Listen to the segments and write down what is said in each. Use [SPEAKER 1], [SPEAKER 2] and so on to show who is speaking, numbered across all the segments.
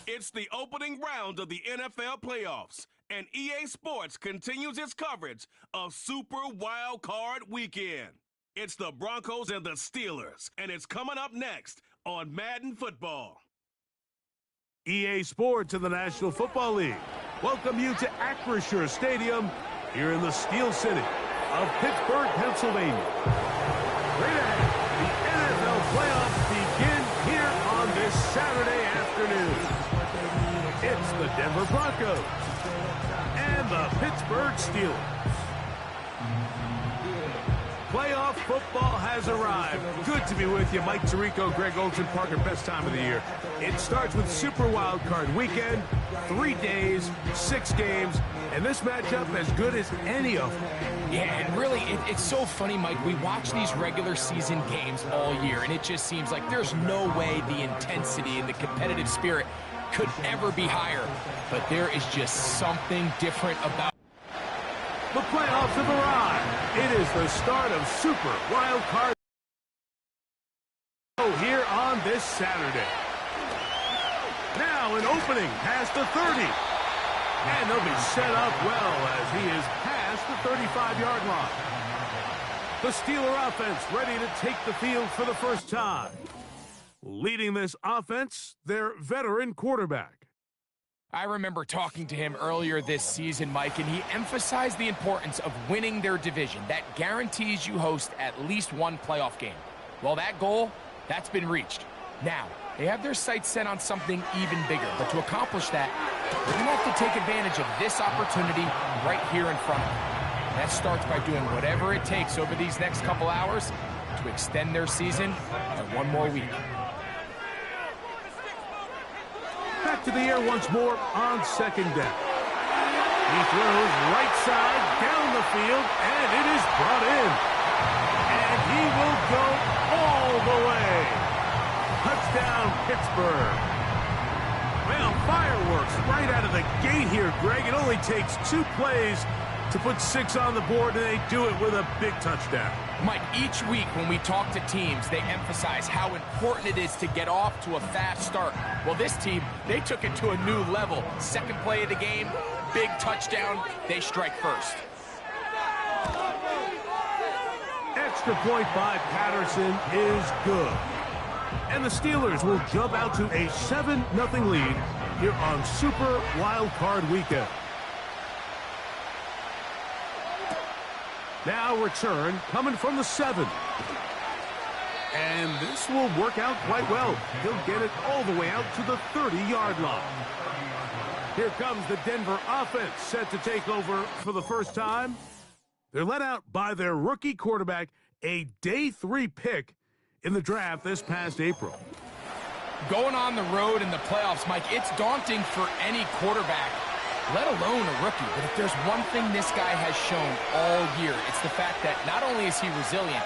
[SPEAKER 1] It's the opening round of the NFL playoffs, and EA Sports continues its coverage of Super Wild Card Weekend. It's the Broncos and the Steelers, and it's coming up next on Madden Football.
[SPEAKER 2] EA Sports and the National Football League welcome you to Acrisure Stadium here in the Steel City of Pittsburgh, Pennsylvania. Right ahead, the NFL playoffs begin here on this Saturday afternoon. It's the Denver Broncos and the Pittsburgh Steelers. Playoff football has arrived. Good to be with you. Mike Tirico, Greg Olsen, Parker, best time of the year. It starts with Super Wild Card Weekend, 3 days, 6 games, and this matchup as good as any of them.
[SPEAKER 3] Yeah, and really, it's so funny, Mike. We watch these regular season games all year, and it just seems like there's no way the intensity and the competitive spirit could ever be higher. But there is just something different about
[SPEAKER 2] the playoffs have arrived. It is the start of Super Wild Card here on this Saturday. Now an opening past the 30. And they'll be set up well as he is past the 35-yard line. The Steeler offense ready to take the field for the first time. Leading this offense, their veteran quarterback.
[SPEAKER 3] I remember talking to him earlier this season, Mike, and he emphasized the importance of winning their division. That guarantees you host at least one playoff game. Well, that goal, that's been reached. Now, they have their sights set on something even bigger, but to accomplish that, they're going to have to take advantage of this opportunity right here in front of them. That starts by doing whatever it takes over these next couple hours to extend their season by one more week.
[SPEAKER 2] Back to the air once more on second down. He throws right side down the field, and it is brought in. And he will go all the way. Touchdown, Pittsburgh. Well, fireworks right out of the gate here, Greg. It only takes 2 plays to put 6 on the board, and they do it with a big touchdown.
[SPEAKER 3] Mike, each week when we talk to teams, they emphasize how important it is to get off to a fast start. Well, this team, they took it to a new level. Second play of the game, big touchdown, they strike first.
[SPEAKER 2] Extra point by Patterson is good. And the Steelers will jump out to a 7-0 lead here on Super Wild Card Weekend. Now return coming from the 7. And this will work out quite well. He'll get it all the way out to the 30-yard line. Here comes the Denver offense set to take over for the first time. They're led out by their rookie quarterback, a day 3 pick in the draft this past April.
[SPEAKER 3] Going on the road in the playoffs, Mike, it's daunting for any quarterback, let alone a rookie. But if there's one thing this guy has shown all year, it's the fact that not only is he resilient,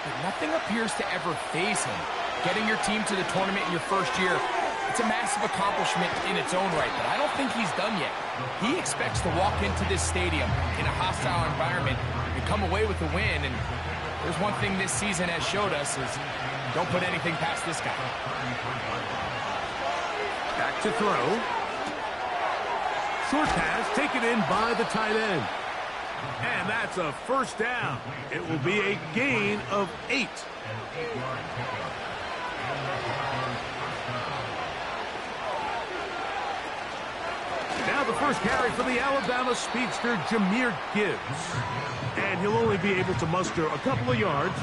[SPEAKER 3] but nothing appears to ever faze him. Getting your team to the tournament in your first year, it's a massive accomplishment in its own right, but I don't think he's done yet. He expects to walk into this stadium in a hostile environment and come away with a win, and there's one thing this season has showed us is don't put anything past this guy.
[SPEAKER 2] Back to throw. Short pass taken in by the tight end. And that's a first down. It will be a gain of 8. Now the first carry for the Alabama speedster, Jahmyr Gibbs. And he'll only be able to muster a couple of yards.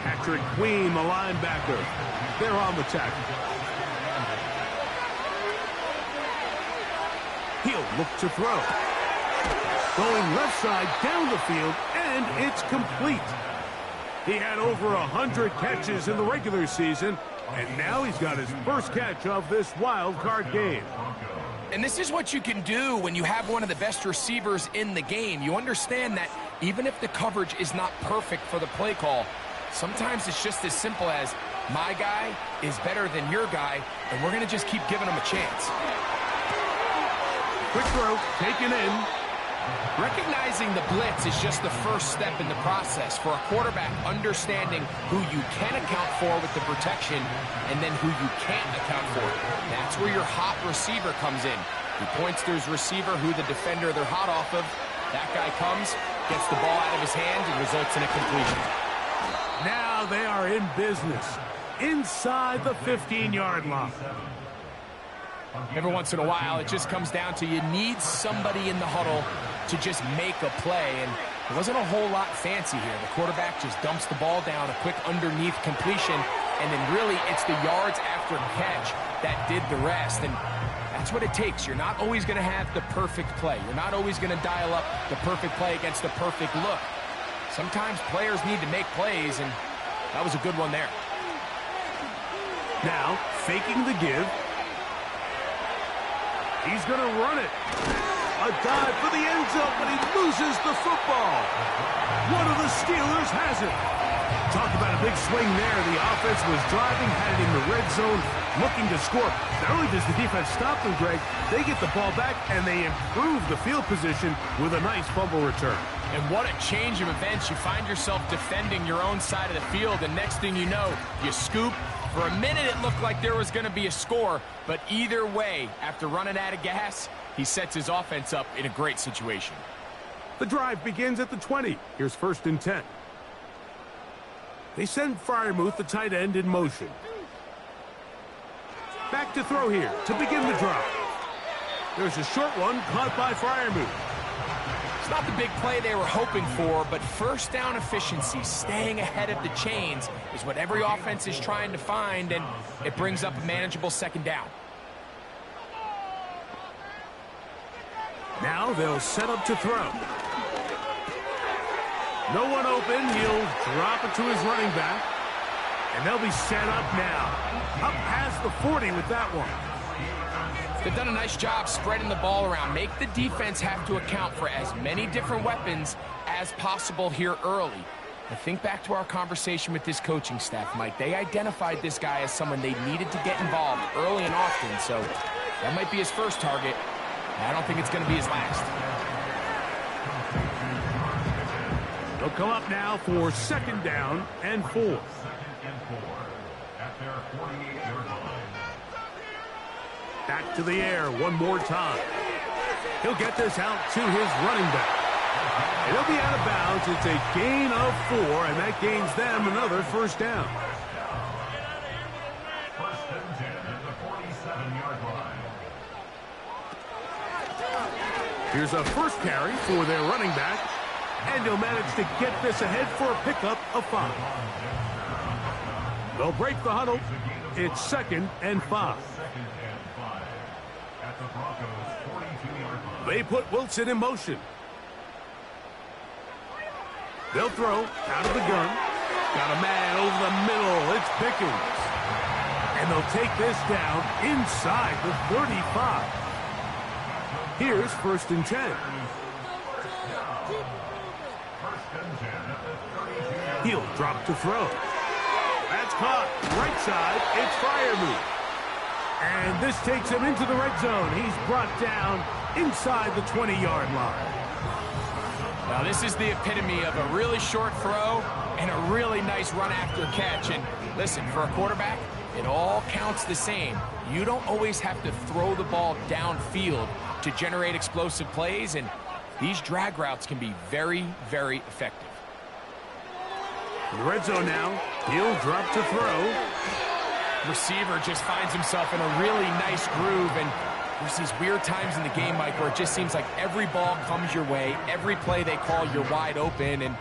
[SPEAKER 2] Patrick Queen, the linebacker, they're on the tackle. He'll look to throw. Going left side down the field, and it's complete. He had over 100 catches in the regular season, and now he's got his first catch of this wild card game.
[SPEAKER 3] And this is what you can do when you have one of the best receivers in the game. You understand that even if the coverage is not perfect for the play call, sometimes it's just as simple as, my guy is better than your guy, and we're going to just keep giving him a chance.
[SPEAKER 2] Quick throw, taken in.
[SPEAKER 3] Recognizing the blitz is just the first step in the process for a quarterback, understanding who you can account for with the protection and then who you can't account for. That's where your hot receiver comes in. He points to his receiver, who the defender they're hot off of. That guy comes, gets the ball out of his hand, and results in a completion.
[SPEAKER 2] Now they are in business inside the 15-yard line.
[SPEAKER 3] Every once in a while, it just comes down to you need somebody in the huddle to just make a play, and it wasn't a whole lot fancy here. The quarterback just dumps the ball down, a quick underneath completion, and then really it's the yards after catch that did the rest, and that's what it takes. You're not always going to have the perfect play. You're not always going to dial up the perfect play against the perfect look. Sometimes players need to make plays, and that was a good one there.
[SPEAKER 2] Now, faking the give. He's going to run it. A dive for the end zone, but he loses the football. One of the Steelers has it. Talk about a big swing there. The offense was driving, had it in the red zone, looking to score. Not only does the defense stop them, Greg, they get the ball back, and they improve the field position with a nice fumble return.
[SPEAKER 3] And what a change of events. You find yourself defending your own side of the field, and next thing you know, you scoop. For a minute, it looked like there was going to be a score, but either way, after running out of gas, he sets his offense up in a great situation.
[SPEAKER 2] The drive begins at the 20. Here's 1st and 10. They send Freiermuth, the tight end, in motion. Back to throw here to begin the drive. There's a short one caught by Freiermuth.
[SPEAKER 3] It's not the big play they were hoping for, but first down efficiency, staying ahead of the chains, is what every offense is trying to find, and it brings up a manageable 2nd down.
[SPEAKER 2] Now they'll set up to throw. No one open. He'll drop it to his running back. And they'll be set up now. Up past the 40 with that one.
[SPEAKER 3] They've done a nice job spreading the ball around. Make the defense have to account for as many different weapons as possible here early. And think back to our conversation with this coaching staff, Mike. They identified this guy as someone they needed to get involved early and often. So that might be his first target. I don't think it's going to be his last.
[SPEAKER 2] They'll come up now for 2nd down and 4. Back to the air one more time. He'll get this out to his running back. And he'll be out of bounds. It's a gain of 4, and that gains them another 1st down.
[SPEAKER 4] 1st and 10 at the 47-yard line.
[SPEAKER 2] Here's a first carry for their running back, and he'll manage to get this ahead for a pickup of 5. They'll break the huddle. It's 2nd and 5. They put Wilson in motion. They'll throw out of the gun. Got a man over the middle. It's Pickens. And they'll take this down inside the 35. Here's 1st and 10. He'll drop to throw. That's caught. Right side, it's Freiermuth. And this takes him into the red zone. He's brought down inside the 20-yard line.
[SPEAKER 3] Now, this is the epitome of a really short throw and a really nice run after catch. And listen, for a quarterback, it all counts the same. You don't always have to throw the ball downfield to generate explosive plays, and these drag routes can be very, very effective.
[SPEAKER 2] In the red zone now, he'll drop to throw.
[SPEAKER 3] Receiver just finds himself in a really nice groove, and there's these weird times in the game, Mike, where it just seems like every ball comes your way, every play they call, you're wide open, and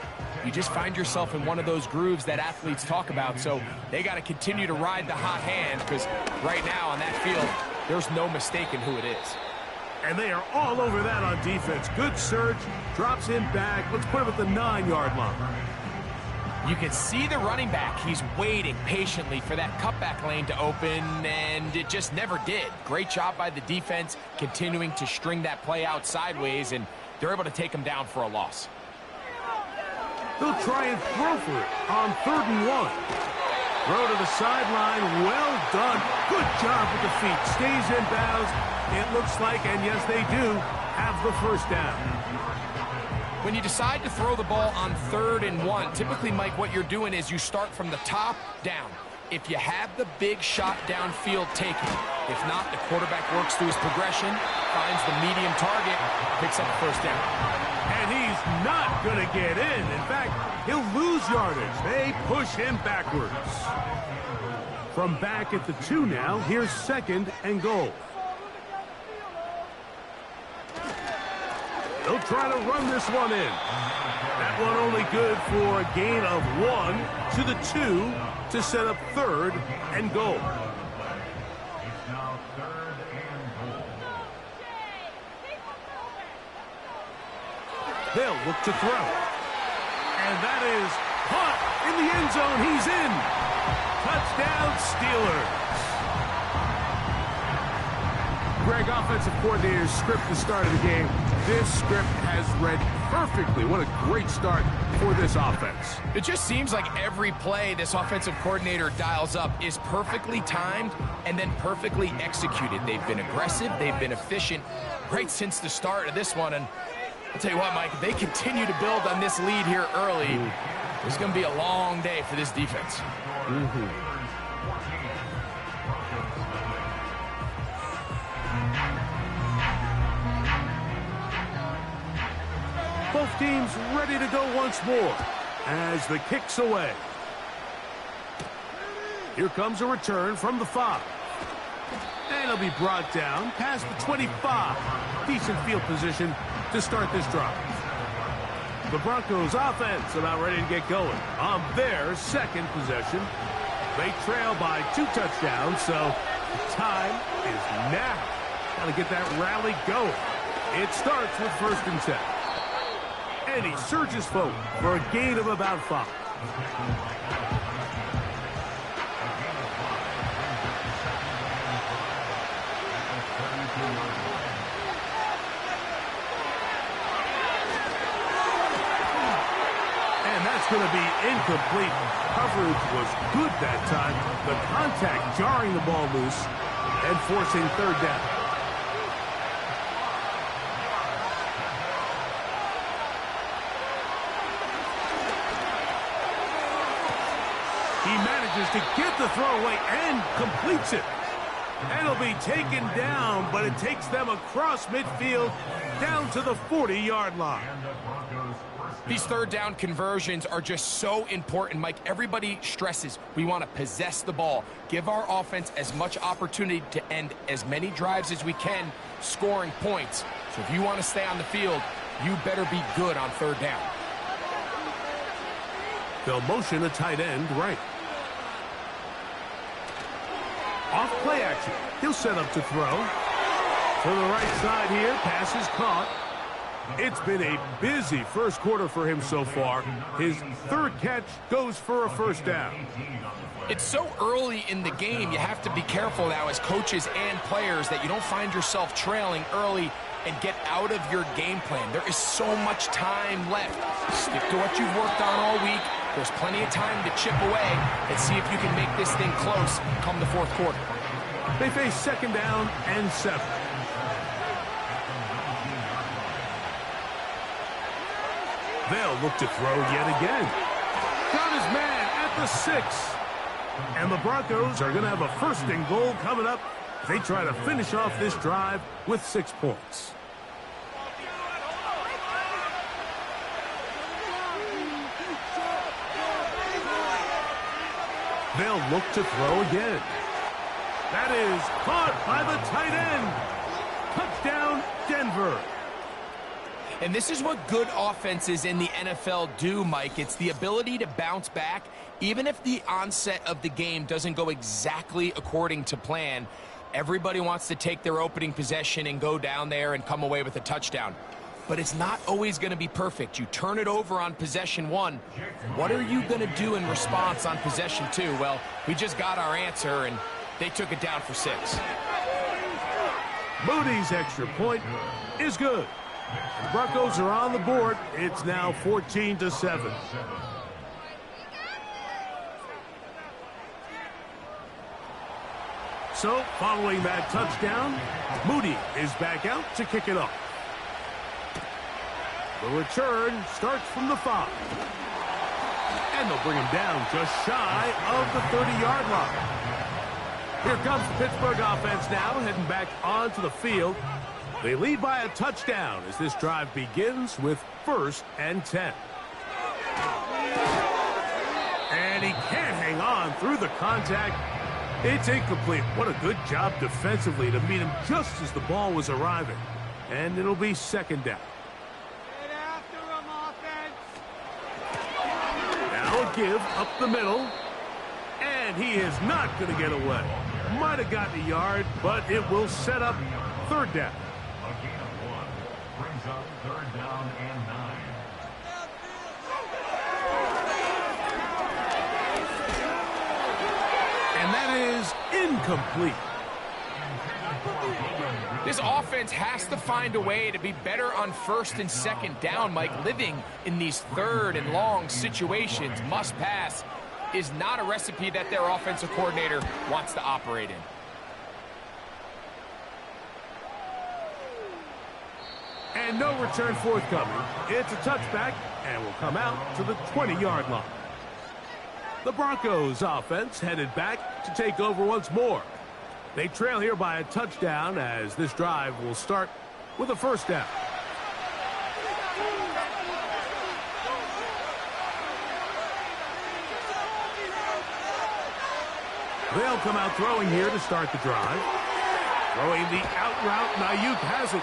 [SPEAKER 3] you just find yourself in one of those grooves that athletes talk about. So they got to continue to ride the hot hand, because right now on that field, there's no mistaking who it is.
[SPEAKER 2] And they are all over that on defense. Good surge, drops him back. Let's put him at the 9-yard line.
[SPEAKER 3] You can see the running back. He's waiting patiently for that cutback lane to open, and it just never did. Great job by the defense continuing to string that play out sideways, and they're able to take him down for a loss.
[SPEAKER 2] They'll try and throw for it on 3rd and 1. Throw to the sideline. Well done. Good job with the feet. Stays in bounds. It looks like, and yes, they do, have the 1st down.
[SPEAKER 3] When you decide to throw the ball on 3rd and 1, typically, Mike, what you're doing is you start from the top down. If you have the big shot downfield, take it. If not, the quarterback works through his progression, finds the medium target, picks up the 1st down.
[SPEAKER 2] And he's not going to get in. In fact, he'll lose yardage. They push him backwards. From back at the 2 now, here's 2nd and goal. They'll try to run this one in. That one only good for a gain of 1 to the 2 to set up 3rd and goal.
[SPEAKER 4] It's now 3rd and goal.
[SPEAKER 2] They'll look to throw. And that is caught in the end zone. He's in. Touchdown, Steelers. Greg, offensive coordinator's script at the start of the game. This script has read perfectly. What a great start for this offense.
[SPEAKER 3] It just seems like every play this offensive coordinator dials up is perfectly timed and then perfectly executed. They've been aggressive. They've been efficient right since the start of this one. And I'll tell you what, Mike, if they continue to build on this lead here early, it's going to be a long day for this defense.
[SPEAKER 2] Both teams ready to go once more as the kick's away. Here comes a return from the 5. And it'll be brought down past the 25. Decent field position to start this drive. The Broncos offense about ready to get going on their 2nd possession. They trail by 2 touchdowns, so time is now. Got to get that rally going. It starts with 1st and 10. And he surges forward for a gain of about 5. And that's going to be incomplete. Coverage was good that time. The contact jarring the ball loose and forcing 3rd down. He manages to get the throw away and completes it. And it'll be taken down, but it takes them across midfield down to the 40-yard line.
[SPEAKER 3] These 3rd down conversions are just so important, Mike. Everybody stresses we want to possess the ball, give our offense as much opportunity to end as many drives as we can, scoring points. So if you want to stay on the field, you better be good on 3rd down.
[SPEAKER 2] They'll motion a tight end right. Off play action. He'll set up to throw. To the right side here. Pass is caught. It's been a busy first quarter for him so far. His 3rd catch goes for a 1st down.
[SPEAKER 3] It's so early in the game, you have to be careful now as coaches and players that you don't find yourself trailing early and get out of your game plan. There is so much time left. Stick to what you've worked on all week. There's plenty of time to chip away and see if you can make this thing close come the 4th quarter.
[SPEAKER 2] They face 2nd down and 7. They'll look to throw yet again. Got his man at the 6. And the Broncos are going to have a 1st and goal coming up. They try to finish off this drive with 6 points. They'll look to throw again. That is caught by the tight end. Touchdown, Denver.
[SPEAKER 3] And this is what good offenses in the NFL do, Mike. It's the ability to bounce back, even if the onset of the game doesn't go exactly according to plan. Everybody wants to take their opening possession and go down there and come away with a touchdown. But it's not always going to be perfect. You turn it over on possession 1. What are you going to do in response on possession 2? Well, we just got our answer, and they took it down for 6.
[SPEAKER 2] Moody's extra point is good. The Broncos are on the board. It's now 14-7. So, following that touchdown, Moody is back out to kick it off. The return starts from the 5. And they'll bring him down just shy of the 30-yard line. Here comes the Pittsburgh offense now, heading back onto the field. They lead by a touchdown as this drive begins with 1st and 10. And he can't hang on through the contact. It's incomplete. What a good job defensively to meet him just as the ball was arriving. And it'll be 2nd down. Now a give up the middle. And he is not going to get away. Might have gotten a yard, but it will set up 3rd down.
[SPEAKER 4] A gain of 1 brings up 3rd down and 9.
[SPEAKER 2] And that is incomplete.
[SPEAKER 3] This offense has to find a way to be better on 1st and 2nd down, Mike. Living in these 3rd and long situations, must pass, is not a recipe that their offensive coordinator wants to operate in.
[SPEAKER 2] And no return forthcoming. It's a touchback and will come out to the 20-yard line. The Broncos offense headed back to take over once more. They trail here by a touchdown as this drive will start with a 1st down. They'll come out throwing here to start the drive. Throwing the out route, Ayuk has it.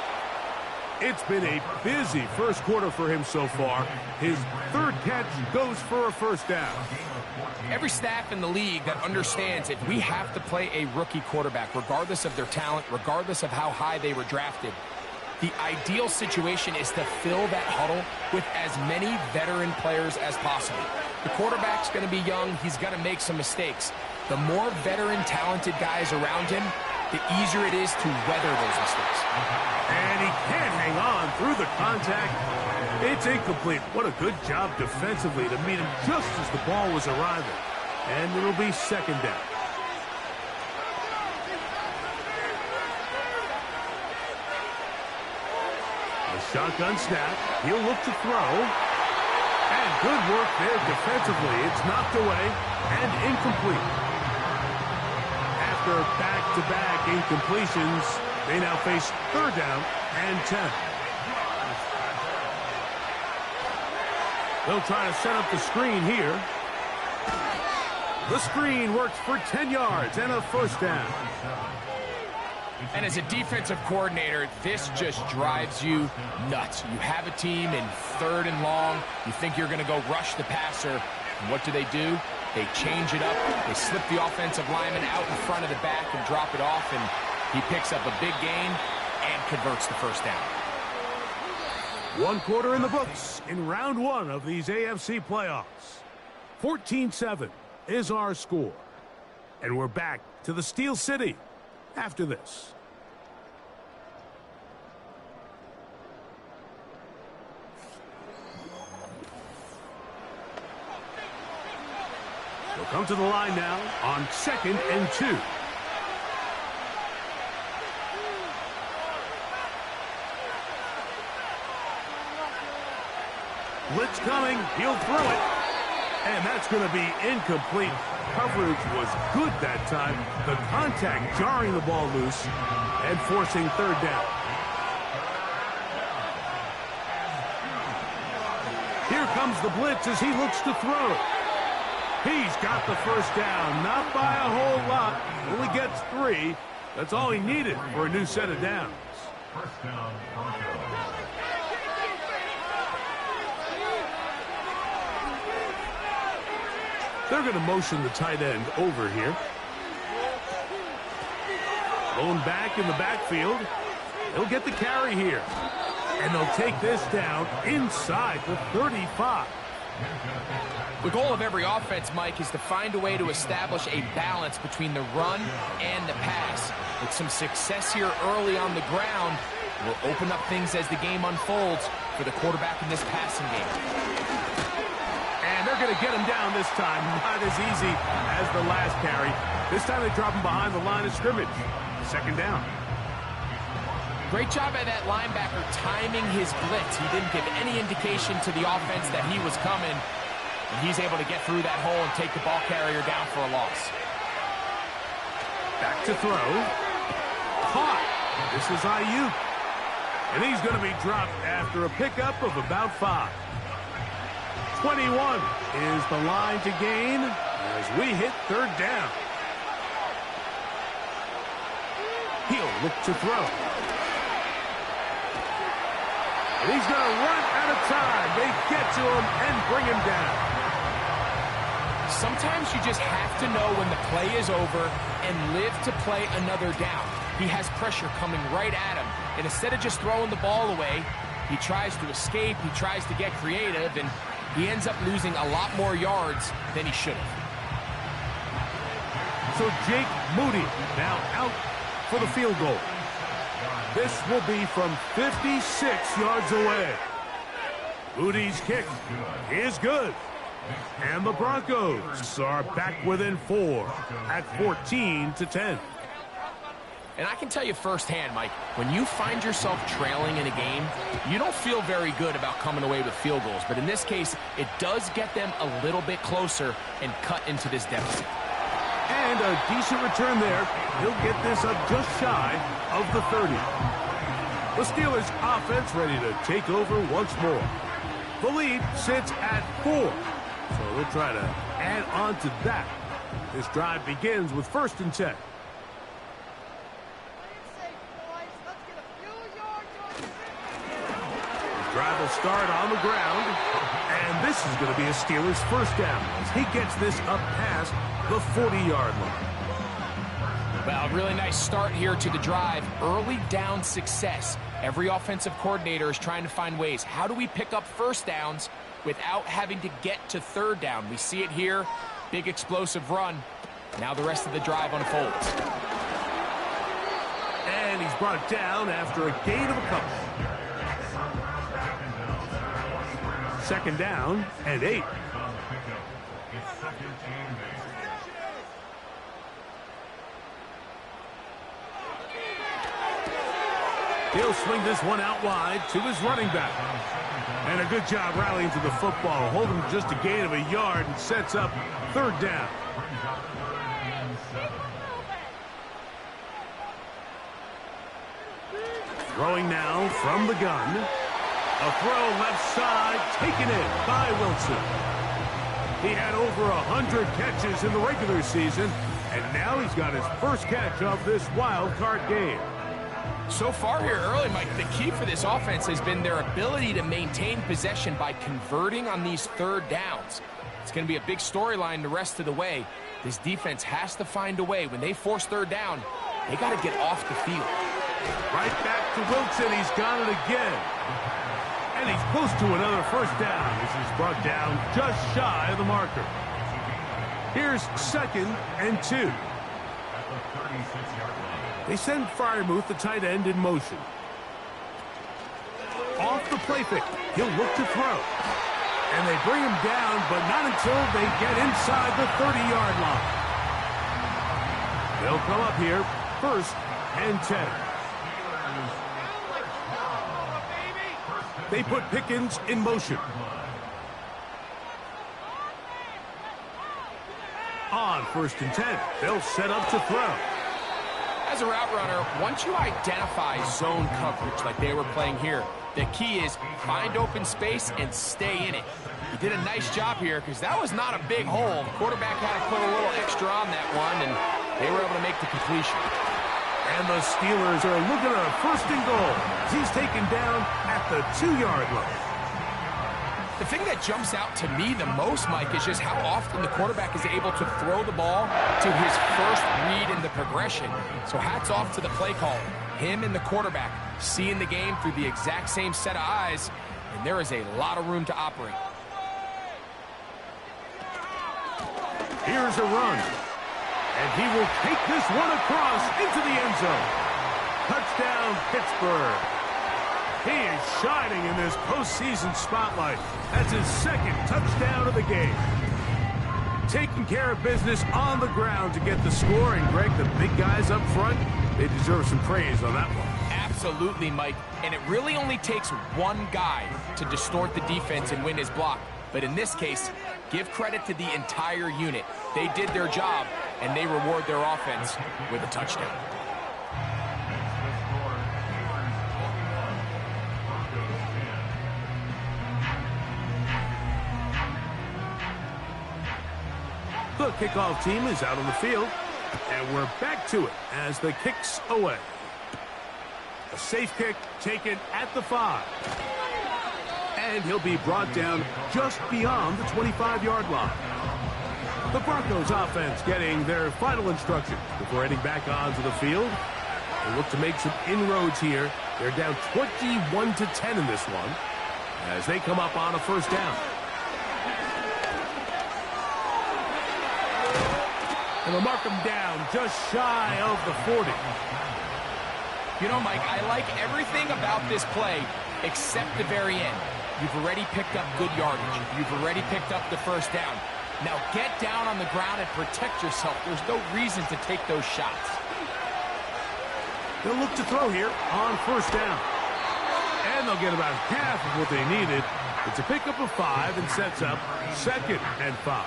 [SPEAKER 2] It's been a busy 1st quarter for him so far. His 3rd catch goes for a 1st down.
[SPEAKER 3] Every staff in the league that understands if we have to play a rookie quarterback, regardless of their talent, regardless of how high they were drafted, the ideal situation is to fill that huddle with as many veteran players as possible. The quarterback's going to be young. He's going to make some mistakes. The more veteran, talented guys around him, the easier it is to weather those mistakes.
[SPEAKER 2] And he can't hang on through the contact. It's incomplete. What a good job defensively to meet him just as the ball was arriving. And it'll be 2nd down. A shotgun snap. He'll look to throw. And good work there defensively. It's knocked away and incomplete. After back-to-back incompletions, they now face 3rd down and 10. They'll try to set up the screen here. The screen works for 10 yards and a 1st down.
[SPEAKER 3] And as a defensive coordinator, this just drives you nuts. You have a team in 3rd and long. You think you're going to go rush the passer. And what do? They change it up. They slip the offensive lineman out in front of the back and drop it off. And he picks up a big gain and converts the 1st down.
[SPEAKER 2] 1 quarter in the books in round 1 of these AFC playoffs. 14-7 is our score. And we're back to the Steel City after this. They'll come to the line now on 2nd and 2. Blitz coming. He'll throw it. And that's going to be incomplete. Coverage was good that time. The contact jarring the ball loose and forcing 3rd down. Here comes the blitz as he looks to throw. He's got the 1st down. Not by a whole lot. Only gets 3. That's all he needed for a new set of downs.
[SPEAKER 4] 1st down, Broncos.
[SPEAKER 2] They're going to motion the tight end over here. Thrown back in the backfield. He'll get the carry here. And they'll take this down inside the 35.
[SPEAKER 3] The goal of every offense, Mike, is to find a way to establish a balance between the run and the pass. With some success here early on the ground, will open up things as the game unfolds for the quarterback in this passing game.
[SPEAKER 2] And they're going to get him down this time. Not as easy as the last carry. This time they drop him behind the line of scrimmage. 2nd down.
[SPEAKER 3] Great job by that linebacker timing his blitz. He didn't give any indication to the offense that he was coming. And he's able to get through that hole and take the ball carrier down for a loss.
[SPEAKER 2] Back to throw. Caught. This is Ayuk. And he's going to be dropped after a pickup of about 5. 21 is the line to gain as we hit 3rd down. He'll look to throw. And he's going to run out of time. They get to him and bring him down.
[SPEAKER 3] Sometimes you just have to know when the play is over and live to play another down. He has pressure coming right at him. And instead of just throwing the ball away, he tries to escape, he tries to get creative, and he ends up losing a lot more yards than he should have.
[SPEAKER 2] So Jake Moody now out for the field goal. This will be from 56 yards away. Moody's kick is good. And the Broncos are back within 4 at 14-10.
[SPEAKER 3] And I can tell you firsthand, Mike, when you find yourself trailing in a game, you don't feel very good about coming away with field goals. But in this case, it does get them a little bit closer and cut into this deficit.
[SPEAKER 2] And a decent return there. He'll get this up just shy of the 30. The Steelers' offense ready to take over once more. The lead sits at 4. So they'll try to add on to that. This drive begins with 1st and 10. Drive will start on the ground, and this is going to be a Steelers 1st down as he gets this up past the 40-yard line.
[SPEAKER 3] Well, really nice start here to the drive. Early down success. Every offensive coordinator is trying to find ways. How do we pick up 1st downs without having to get to 3rd down? We see it here. Big explosive run. Now the rest of the drive unfolds.
[SPEAKER 2] And he's brought down after a gain of a couple. 2nd down and 8. He'll swing this one out wide to his running back. And a good job rallying to the football. Holding just a gain of a yard and sets up 3rd down. Throwing now from the gun. A throw left side, taken in by Wilson. He had over 100 catches in the regular season, and now he's got his 1st catch of this wild card game.
[SPEAKER 3] So far here early, Mike, the key for this offense has been their ability to maintain possession by converting on these 3rd downs. It's going to be a big storyline the rest of the way. This defense has to find a way. When they force 3rd down, they got to get off the field.
[SPEAKER 2] Right back to Wilson. He's got it again. And he's close to another 1st down as he's brought down just shy of the marker. Here's 2nd and 2. They send Freiermuth, the tight end, in motion. Off the play fake. He'll look to throw. And they bring him down, but not until they get inside the 30-yard line. They'll come up here 1st and 10. They put Pickens in motion. On 1st and 10, they'll set up to throw.
[SPEAKER 3] As a route runner, once you identify zone coverage like they were playing here, the key is find open space and stay in it. He did a nice job here because that was not a big hole. The quarterback had to put a little extra on that one, and they were able to make the completion.
[SPEAKER 2] And the Steelers are looking at a 1st and goal. He's taken down at the 2-yard line.
[SPEAKER 3] The thing that jumps out to me the most, Mike, is just how often the quarterback is able to throw the ball to his 1st read in the progression. So hats off to the play caller. Him and the quarterback seeing the game through the exact same set of eyes, and there is a lot of room to operate.
[SPEAKER 2] Here's a run. And he will take this one across into the end zone. Touchdown, Pittsburgh. He is shining in this postseason spotlight. That's his 2nd touchdown of the game. Taking care of business on the ground to get the score. And, Greg, the big guys up front, they deserve some praise on that one.
[SPEAKER 3] Absolutely, Mike. And it really only takes one guy to distort the defense and win his block. But in this case, give credit to the entire unit. They did their job, and they reward their offense with a touchdown.
[SPEAKER 2] The kickoff team is out on the field, and we're back to it as the kick's away. A safe kick taken at the 5. And he'll be brought down just beyond the 25-yard line. The Broncos offense getting their final instruction before heading back onto the field. They look to make some inroads here. They're down 21-10 in this one as they come up on a first down. And they'll mark them down just shy of the 40.
[SPEAKER 3] You know, Mike, I like everything about this play except the very end. You've already picked up good yardage. You've already picked up the first down. Now get down on the ground and protect yourself. There's no reason to take those shots.
[SPEAKER 2] They'll look to throw here on first down. And they'll get about half of what they needed. It's a pickup of 5 and sets up 2nd and 5.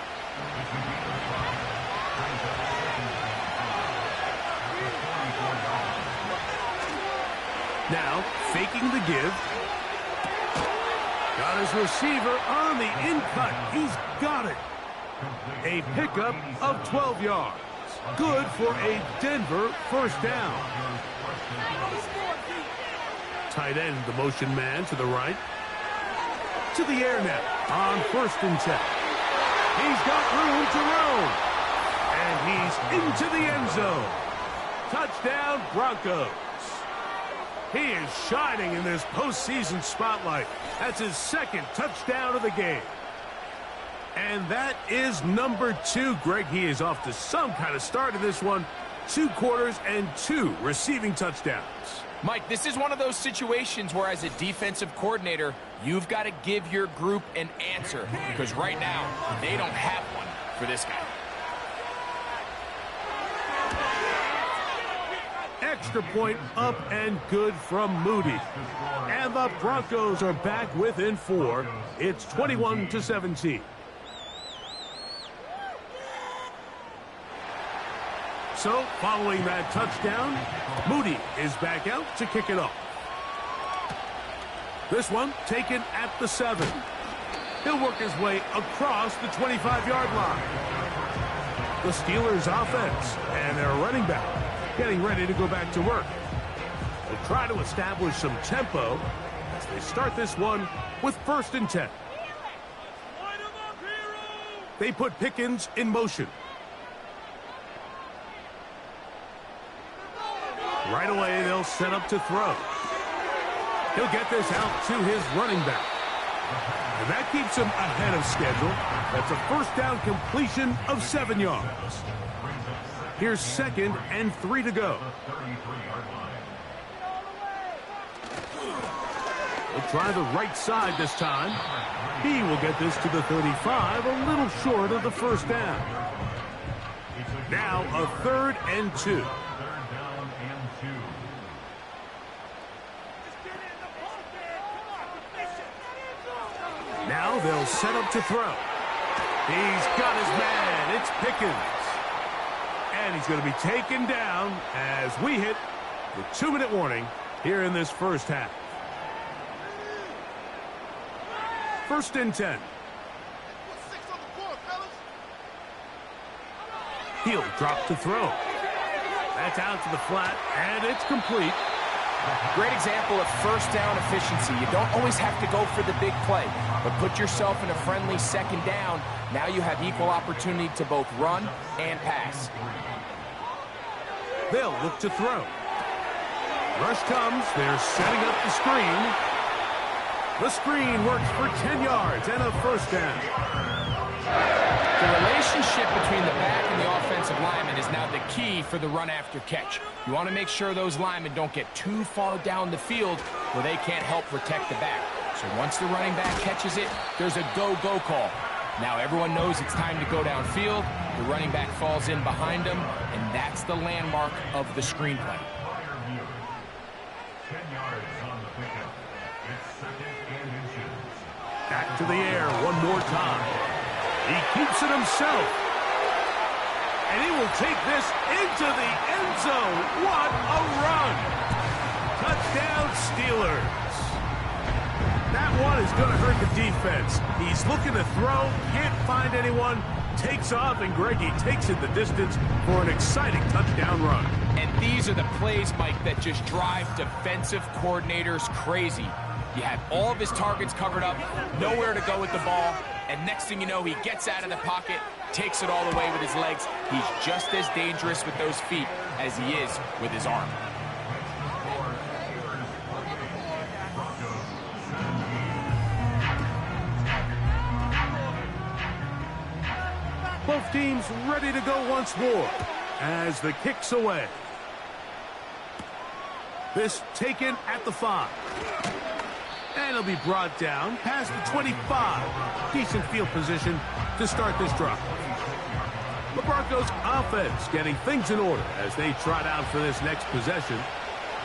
[SPEAKER 2] Now, faking the give. Got his receiver on the in-cut. He's got it. A pickup of 12 yards. Good for a Denver first down. Tight end, the motion man to the right. To the air now on 1st and 10. He's got room to roam. And he's into the end zone. Touchdown, Broncos. He is shining in this postseason spotlight. That's his 2nd touchdown of the game. And that is number 2. Greg, he is off to some kind of start in this one. 2 quarters and 2 receiving touchdowns.
[SPEAKER 3] Mike, this is one of those situations where as a defensive coordinator, you've got to give your group an answer. Because right now, they don't have one for this guy.
[SPEAKER 2] Extra point up and good from Moody. And the Broncos are back within 4. It's 21-17. So, following that touchdown, Moody is back out to kick it off. This one taken at the 7. He'll work his way across the 25-yard line. The Steelers offense and their running back getting ready to go back to work. They'll try to establish some tempo as they start this one with 1st and 10. They put Pickens in motion. Right away, they'll set up to throw. He'll get this out to his running back. And that keeps him ahead of schedule. That's a first down completion of 7 yards. Here's 2nd and 3 to go. He'll try the right side this time. He will get this to the 35, a little short of the first down. Now a 3rd and 2. Now they'll set up to throw. He's got his man. It's Pickens. And he's going to be taken down as we hit the 2-minute warning here in this first half. 1st and 10. He'll drop to throw. That's out to the flat, and it's complete.
[SPEAKER 3] Great example of first down efficiency. You don't always have to go for the big play, but put yourself in a friendly 2nd down. Now you have equal opportunity to both run and pass.
[SPEAKER 2] They'll look to throw. Rush comes. They're setting up the screen. The screen works for 10 yards and a first down.
[SPEAKER 3] The relationship between the back and the offensive lineman is now the key for the run after catch. You want to make sure those linemen don't get too far down the field where they can't help protect the back. So once the running back catches it, there's a go-go call. Now everyone knows it's time to go downfield. The running back falls in behind him, and that's the landmark of the screenplay.
[SPEAKER 4] 10 yards on the pickup. It's 2nd and inches.
[SPEAKER 2] Back to the air one more time. He keeps it himself. And he will take this into the end zone. What a run! Touchdown, Steelers. That one is going to hurt the defense. He's looking to throw, can't find anyone, takes off, and Greggy takes it the distance for an exciting touchdown run.
[SPEAKER 3] And these are the plays, Mike, that just drive defensive coordinators crazy. You have all of his targets covered up, nowhere to go with the ball, and next thing you know, he gets out of the pocket, takes it all the way with his legs. He's just as dangerous with those feet as he is with his arm.
[SPEAKER 2] Both teams ready to go once more as the kick's away. This taken at the 5. And it'll be brought down past the 25. Decent field position to start this drive. The Broncos offense getting things in order as they trot out for this next possession.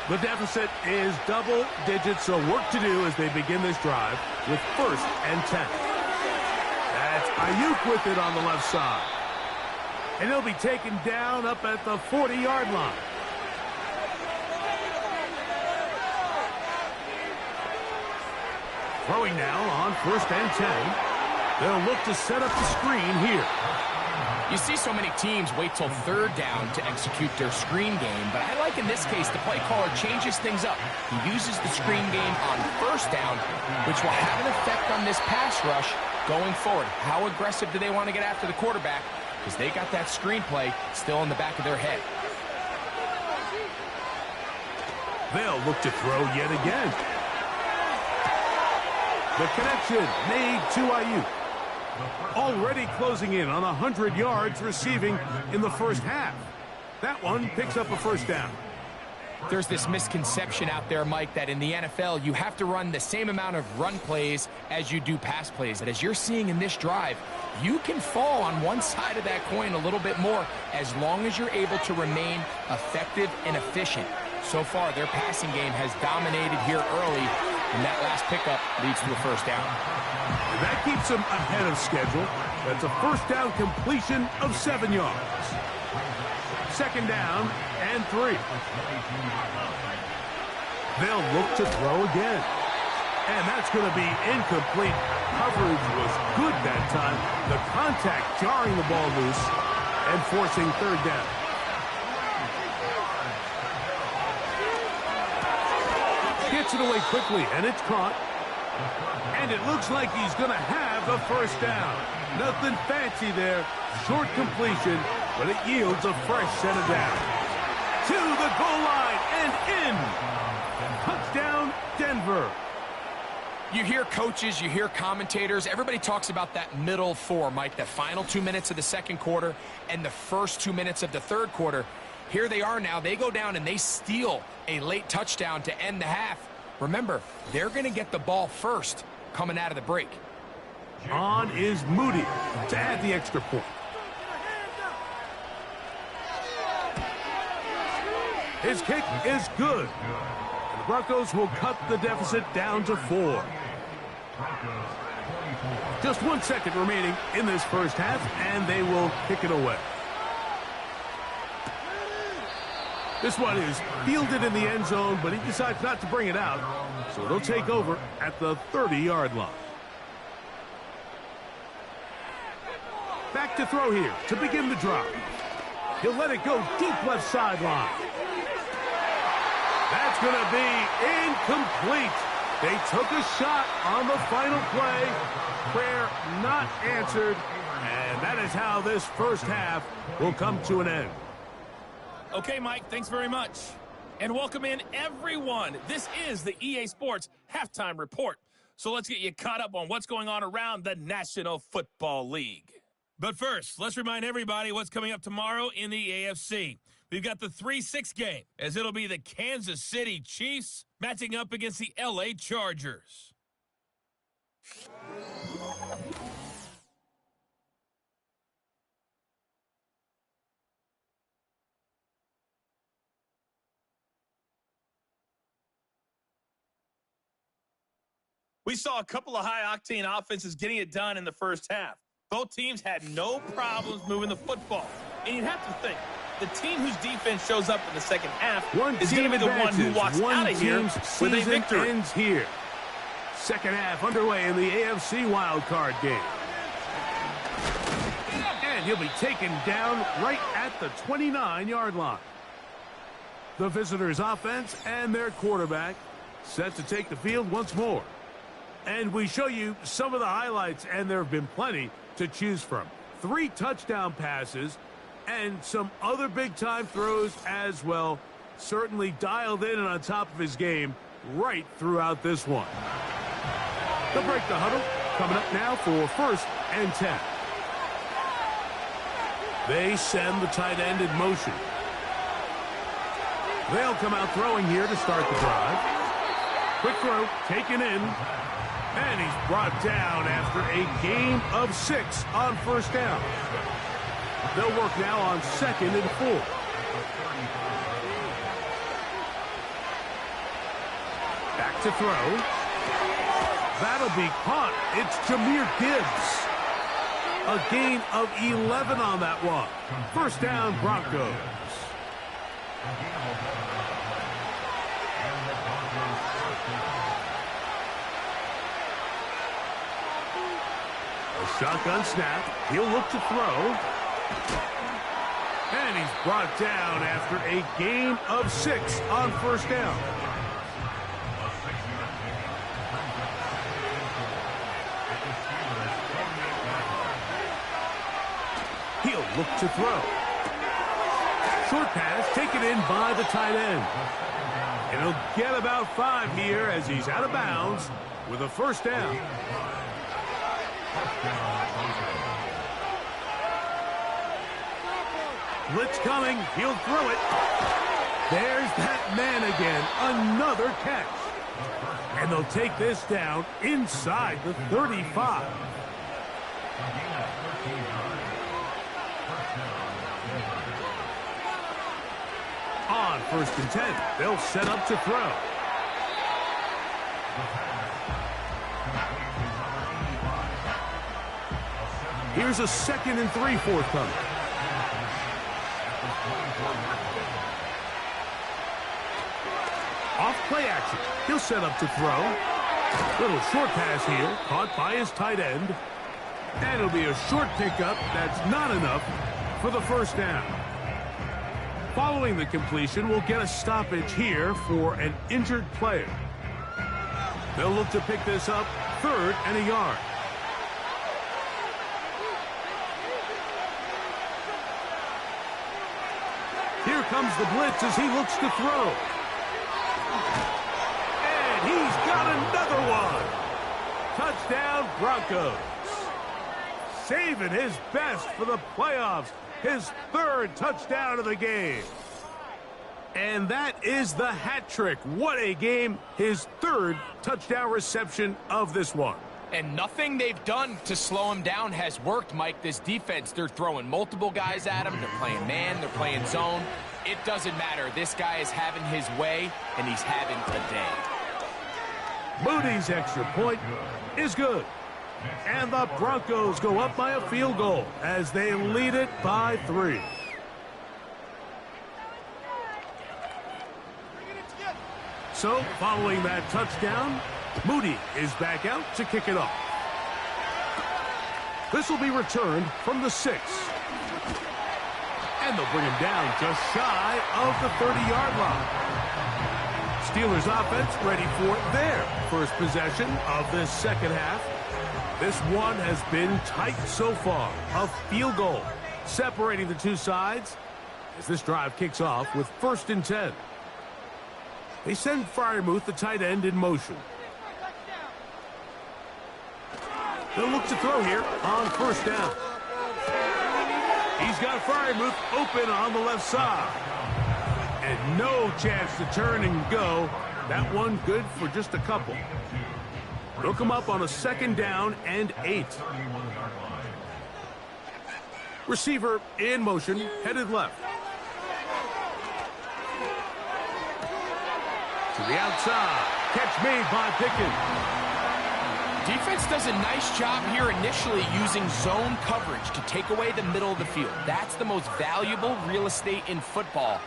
[SPEAKER 2] The deficit is double digits, so work to do as they begin this drive with 1st and 10. That's Ayuk with it on the left side. And he'll be taken down up at the 40-yard line. Throwing now on 1st and 10. They'll look to set up the screen here.
[SPEAKER 3] You see so many teams wait till 3rd down to execute their screen game, but I like in this case the play caller changes things up. He uses the screen game on 1st down, which will have an effect on this pass rush going forward. How aggressive do they want to get after the quarterback? Because they got that screen play still in the back of their head.
[SPEAKER 2] They'll look to throw yet again. The connection made to Ayuk. Already closing in on 100 yards receiving in the first half. That one picks up a 1st down.
[SPEAKER 3] There's this misconception out there, Mike, that in the NFL you have to run the same amount of run plays as you do pass plays. But as you're seeing in this drive, you can fall on one side of that coin a little bit more as long as you're able to remain effective and efficient. So far, their passing game has dominated here early, and that last pickup leads to a 1st down.
[SPEAKER 2] That keeps them ahead of schedule. That's a 1st down completion of 7 yards. 2nd down and 3. They'll look to throw again. And that's going to be incomplete. Coverage was good that time. The contact jarring the ball loose and forcing 3rd down. Gets it away quickly, and it's caught. And it looks like he's going to have a 1st down. Nothing fancy there. Short completion, but it yields a fresh set of downs. To the goal line and in. Touchdown, Denver.
[SPEAKER 3] You hear coaches, you hear commentators, everybody talks about that middle 4, Mike, the final 2 minutes of the 2nd quarter and the first 2 minutes of the 3rd quarter. Here they are now. They go down and they steal a late touchdown to end the half. Remember, they're going to get the ball first coming out of the break.
[SPEAKER 2] On is Moody to add the extra point. His kick is good. The Broncos will cut the deficit down to 4. Just 1 second remaining in this first half, and they will kick it away. This one is fielded in the end zone, but he decides not to bring it out, so it'll take over at the 30-yard line. Back to throw here to begin the drive. He'll let it go deep left sideline. That's going to be incomplete. They took a shot on the final play. Prayer not answered, and that is how this first half will come to an end.
[SPEAKER 5] Okay, Mike, thanks very much. And welcome in, everyone. This is the EA Sports Halftime Report. So let's get you caught up on what's going on around the National Football League. But first, let's remind everybody what's coming up tomorrow in the AFC. We've got the 3-6 game, as it'll be the Kansas City Chiefs matching up against the LA Chargers. We saw a couple of high-octane offenses getting it done in the first half. Both teams had no problems moving the football. And you'd have to think, the team whose defense shows up in the second half is going to be the one who walks out of here with a victory.
[SPEAKER 2] Ends here. Second half underway in the AFC wildcard game. And he'll be taken down right at the 29-yard line. The visitors' offense and their quarterback set to take the field once more. And we show you some of the highlights, and there have been plenty to choose from. 3 touchdown passes and some other big-time throws as well. Certainly dialed in and on top of his game right throughout this one. They'll break the huddle. Coming up now for 1st and 10. They send the tight end in motion. They'll come out throwing here to start the drive. Quick throw, taken in. And he's brought down after a gain of 6 on 1st down. They'll work now on 2nd and 4. Back to throw. That'll be caught. It's Jahmyr Gibbs. A gain of 11 on that one. 1st down, Broncos. A shotgun snap. He'll look to throw. And he's brought down after a gain of 6 on 1st down. He'll look to throw. Short pass taken in by the tight end. And he'll get about 5 here as he's out of bounds with a 1st down. Blitz coming. He'll throw it. There's that man again. Another catch. And they'll take this down inside the 35. On 1st and 10, they'll set up to throw. Here's a 2nd and 3 forthcoming. Off play action. He'll set up to throw. Little short pass here, caught by his tight end. And it'll be a short pickup. That's not enough for the 1st down. Following the completion, we'll get a stoppage here for an injured player. They'll look to pick this up 3rd and a yard. Here comes the blitz as he looks to throw. And he's got another one. Touchdown, Broncos. Saving his best for the playoffs. His 3rd touchdown of the game. And that is the hat trick. What a game. His 3rd touchdown reception of this one.
[SPEAKER 3] And nothing they've done to slow him down has worked, Mike. This defense, they're throwing multiple guys at him. They're playing man. They're playing zone. It doesn't matter. This guy is having his way, and he's having a day.
[SPEAKER 2] Moody's extra point is good. And the Broncos go up by a field goal as they lead it by 3. So, following that touchdown, Moody is back out to kick it off. This will be returned from the 6. And they'll bring him down just shy of the 30-yard line. Steelers offense ready for their first possession of this second half. This one has been tight so far. A field goal separating the two sides as this drive kicks off with 1st and 10. They send Freiermuth, the tight end, in motion. They'll look to throw here on 1st down. He's got Freiermuth open on the left side. And no chance to turn and go. That one good for just a couple. They'll come up on a 2nd down and 8. Receiver in motion, headed left. To the outside. Catch made by Pickens.
[SPEAKER 3] Defense does a nice job here initially using zone coverage to take away the middle of the field. That's the most valuable real estate in football.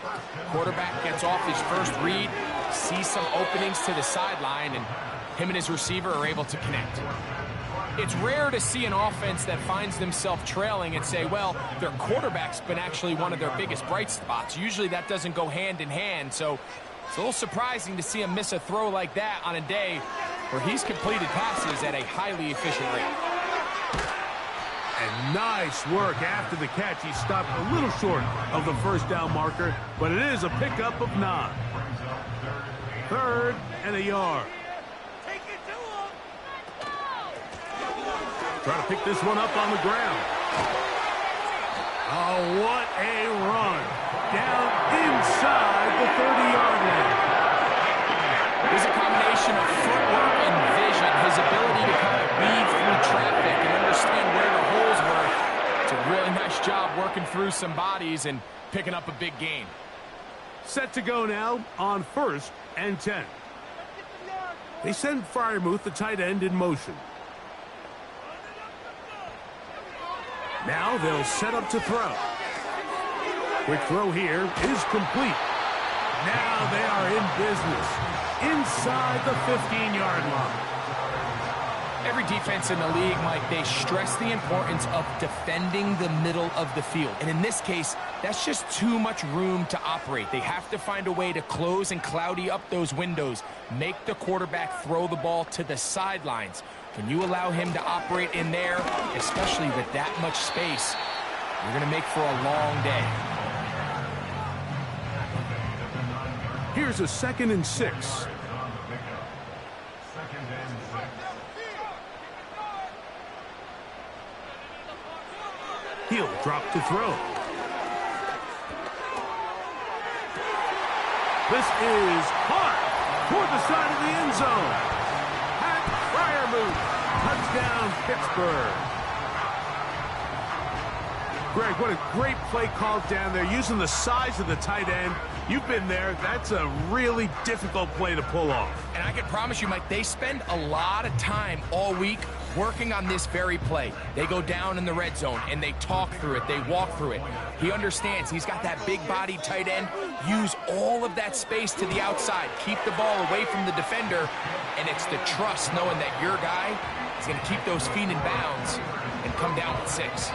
[SPEAKER 3] Quarterback gets off his first read, sees some openings to the sideline, and him and his receiver are able to connect. It's rare to see an offense that finds themselves trailing and say, well, their quarterback's been actually one of their biggest bright spots. Usually that doesn't go hand in hand, so it's a little surprising to see him miss a throw like that on a day where he's completed passes at a highly efficient rate.
[SPEAKER 2] And nice work after the catch. He stopped a little short of the first down marker, but it is a pickup of 9. 3rd and a yard. Try to pick this one up on the ground. Oh, what a run. Down inside the 30-yard line.
[SPEAKER 3] There's a combination of footwork and vision, his ability to kind of weave through traffic and understand where the holes were. It's a really nice job working through some bodies and picking up a big gain.
[SPEAKER 2] Set to go now on 1st and 10. They send Freiermuth, the tight end, in motion. Now they'll set up to throw. Quick throw here is complete. Now they are in business inside the 15-yard line.
[SPEAKER 3] Every defense in the league, Mike, they stress the importance of defending the middle of the field. And in this case, that's just too much room to operate. They have to find a way to close and cloudy up those windows, make the quarterback throw the ball to the sidelines. When you allow him to operate in there, especially with that much space, you're going to make for a long day.
[SPEAKER 2] Here's a 2nd and 6. He'll drop to throw. This is hard toward the side of the end zone. Freiermuth, touchdown Pittsburgh. Greg, what a great play called down there, using the size of the tight end. You've been there. That's a really difficult play to pull off.
[SPEAKER 3] And I can promise you, Mike, they spend a lot of time all week working on this very play. They go down in the red zone, and they talk through it. They walk through it. He understands he's got that big-bodied tight end. Use all of that space to the outside. Keep the ball away from the defender, and it's the trust knowing that your guy is going to keep those feet in bounds and come down with 6.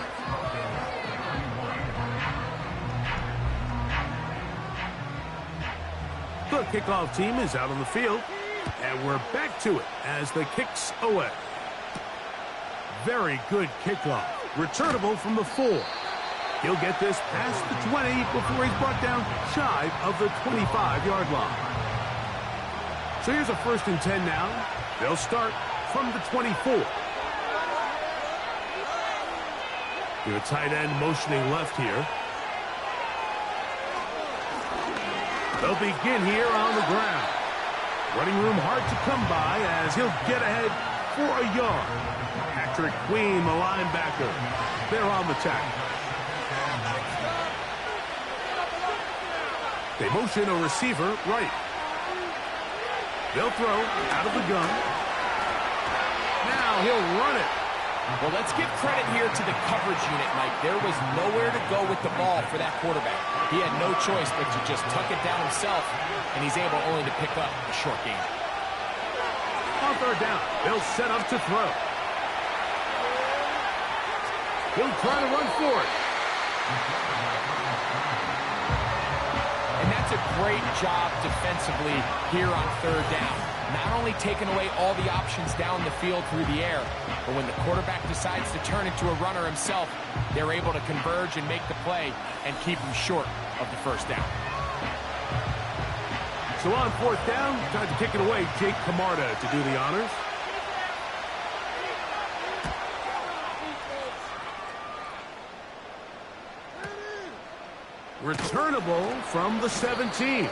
[SPEAKER 2] The kickoff team is out on the field, and we're back to it as the kick's away. Very good kickoff. Returnable from the 4. He'll get this past the 20 before he's brought down shy of the 25-yard line. So here's a 1st and 10 now. They'll start from the 24. The tight end motioning left here. They'll begin here on the ground. Running room hard to come by as he'll get ahead for a yard. Patrick Queen, the linebacker. They're on the tackle. They motion a receiver right. They'll throw out of the gun. Now he'll run it.
[SPEAKER 3] Well, let's give credit here to the coverage unit, Mike. There was nowhere to go with the ball for that quarterback. He had no choice but to just tuck it down himself, and he's able only to pick up a short gain.
[SPEAKER 2] On 3rd down, they'll set up to throw. He'll try to run for it.
[SPEAKER 3] And that's a great job defensively here on 3rd down. Not only taking away all the options down the field through the air, but when the quarterback decides to turn into a runner himself, they're able to converge and make the play and keep him short of the 1st down.
[SPEAKER 2] So on 4th down, time to kick it away. Jake Camarda to do the honors. Returnable from the 17.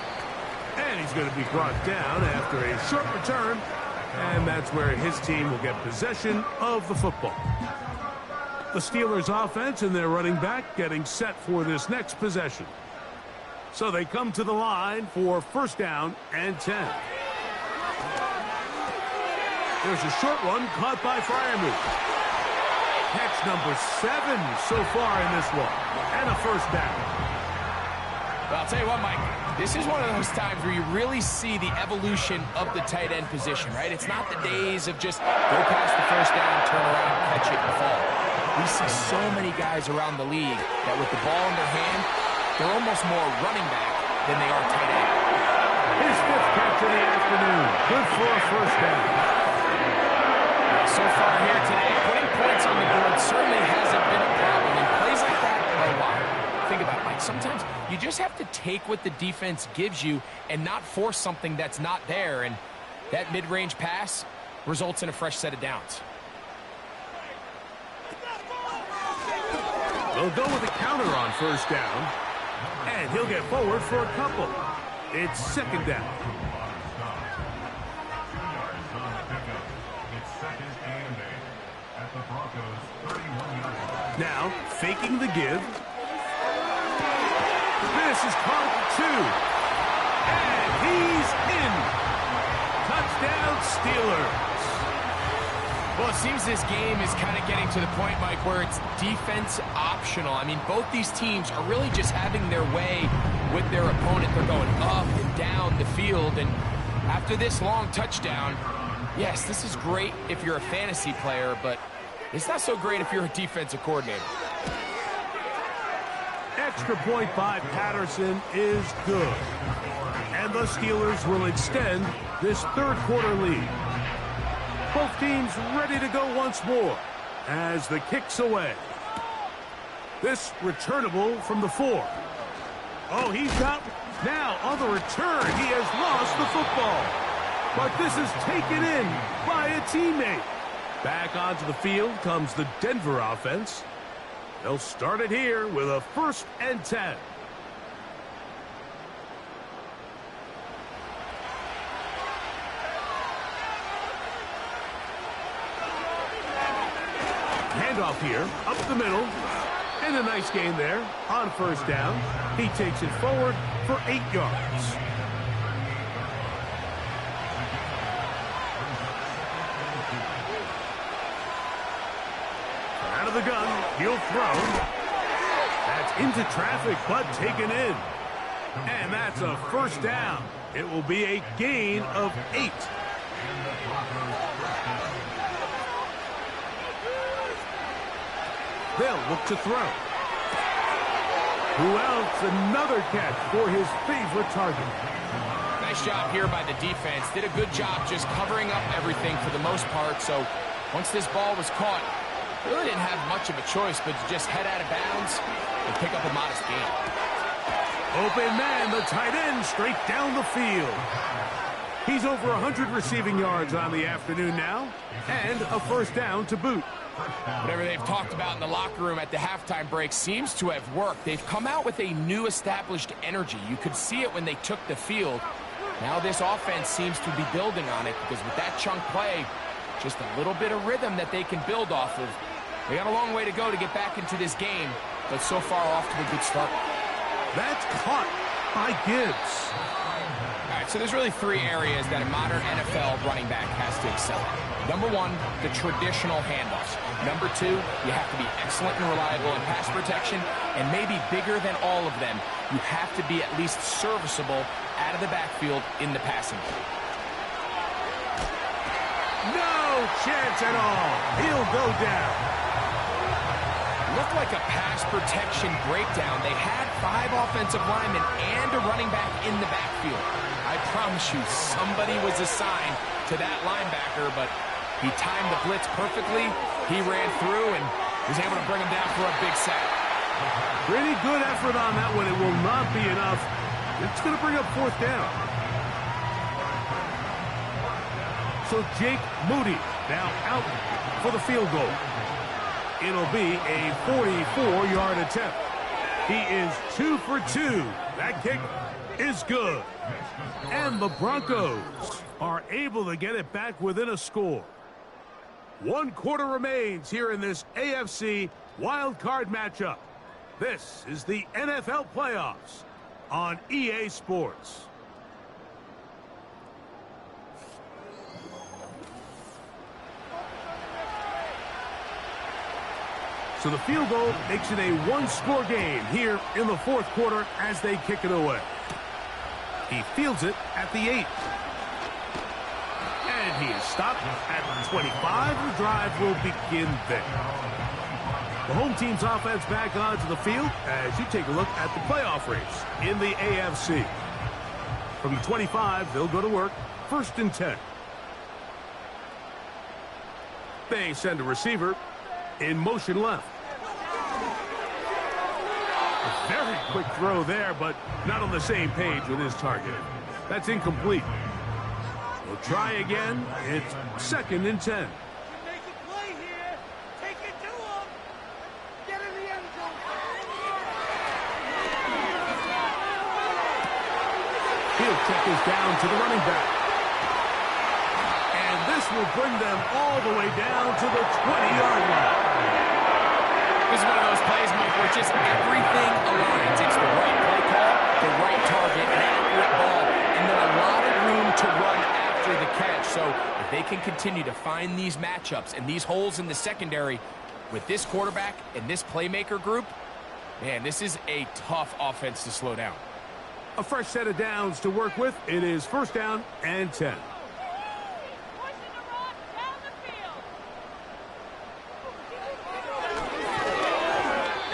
[SPEAKER 2] And he's going to be brought down after a short return. And that's where his team will get possession of the football. The Steelers offense and their running back getting set for this next possession. So they come to the line for 1st down and 10. There's a short one caught by Freiermuth. Catch number 7 so far in this one. And a first down.
[SPEAKER 3] Well, I'll tell you what, Mike, this is one of those times where you really see the evolution of the tight end position, right? It's not the days of just go past the first down, turn around, catch it, and fall. We see so many guys around the league that with the ball in their hand, they're almost more running back than they are tight end.
[SPEAKER 2] His 5th catch of the afternoon. Good for a first down.
[SPEAKER 3] So far here today, putting points on the board certainly hasn't been a problem. And plays like that are a lot. Think about it, Mike. Sometimes you just have to take what the defense gives you and not force something that's not there. And that mid-range pass results in a fresh set of downs.
[SPEAKER 2] They'll go with a counter on first down. And he'll get forward for a couple. It's second down. Now, faking the give. This is caught 2. And he's in. Touchdown, Steelers.
[SPEAKER 3] Well, it seems this game is kind of getting to the point, Mike, where it's defense optional. I mean, both these teams are really just having their way with their opponent. They're going up and down the field. And after this long touchdown, yes, this is great if you're a fantasy player, but it's not so great if you're a defensive coordinator.
[SPEAKER 2] Extra point by Patterson is good. And the Steelers will extend this third quarter lead. Both teams ready to go once more as the kick's away. This returnable from the 4. Oh, he's got... Now, on the return, he has lost the football. But this is taken in by a teammate. Back onto the field comes the Denver offense. They'll start it here with a 1st and 10. Handoff here, up the middle. And a nice gain there on first down. He takes it forward for 8 yards. Out of the gun, he'll throw. That's into traffic, but taken in. And that's a first down. It will be a gain of 8. They'll look to throw. Who else? Another catch for his favorite target.
[SPEAKER 3] Nice job here by the defense. Did a good job just covering up everything for the most part. So once this ball was caught, really didn't have much of a choice but to just head out of bounds and pick up a modest gain.
[SPEAKER 2] Open man, the tight end, straight down the field. He's over 100 receiving yards on the afternoon now, and a first down to boot.
[SPEAKER 3] Whatever they've talked about in the locker room at the halftime break seems to have worked. They've come out with a new established energy. You could see it when they took the field. Now this offense seems to be building on it because with that chunk play, just a little bit of rhythm that they can build off of. They got a long way to go to get back into this game, but so far off to a good start.
[SPEAKER 2] That's caught by Gibbs.
[SPEAKER 3] All right, so there's really 3 areas that a modern NFL running back has to excel at. Number 1, the traditional handoffs. Number 2, you have to be excellent and reliable in pass protection, and maybe bigger than all of them, you have to be at least serviceable out of the backfield in the passing game.
[SPEAKER 2] No chance at all. He'll go down.
[SPEAKER 3] Looked like a pass protection breakdown. They had 5 offensive linemen and a running back in the backfield. I promise you, somebody was assigned to that linebacker, but he timed the blitz perfectly. He ran through and was able to bring him down for a big sack.
[SPEAKER 2] Pretty good effort on that one. It will not be enough. It's going to bring up 4th down. So Jake Moody now out for the field goal. It'll be a 44-yard attempt. He is 2 for 2. That kick is good. And the Broncos are able to get it back within a score. 1 quarter remains here in this AFC wildcard matchup. This is the NFL playoffs on EA Sports. So the field goal makes it a one-score game here in the fourth quarter as they kick it away. He fields it at the 8. And he is stopped at the 25. The drive will begin there. The home team's offense back onto the field as you take a look at the playoff race in the AFC. From the 25, they'll go to work. 1st and 10. They send a receiver in motion left. A very quick throw there, but not on the same page with his target. That's incomplete. We'll try again. It's 2nd and 10. Field check is down to the running back. And this will bring them all the way down to the 20-yard line.
[SPEAKER 3] This is one of those plays, Mike, where just everything aligns. It's the right play call, the right target, an accurate ball, and then a lot of room to run after the catch. So if they can continue to find these matchups and these holes in the secondary with this quarterback and this playmaker group, man, this is a tough offense to slow down.
[SPEAKER 2] A fresh set of downs to work with. It is 1st down and 10.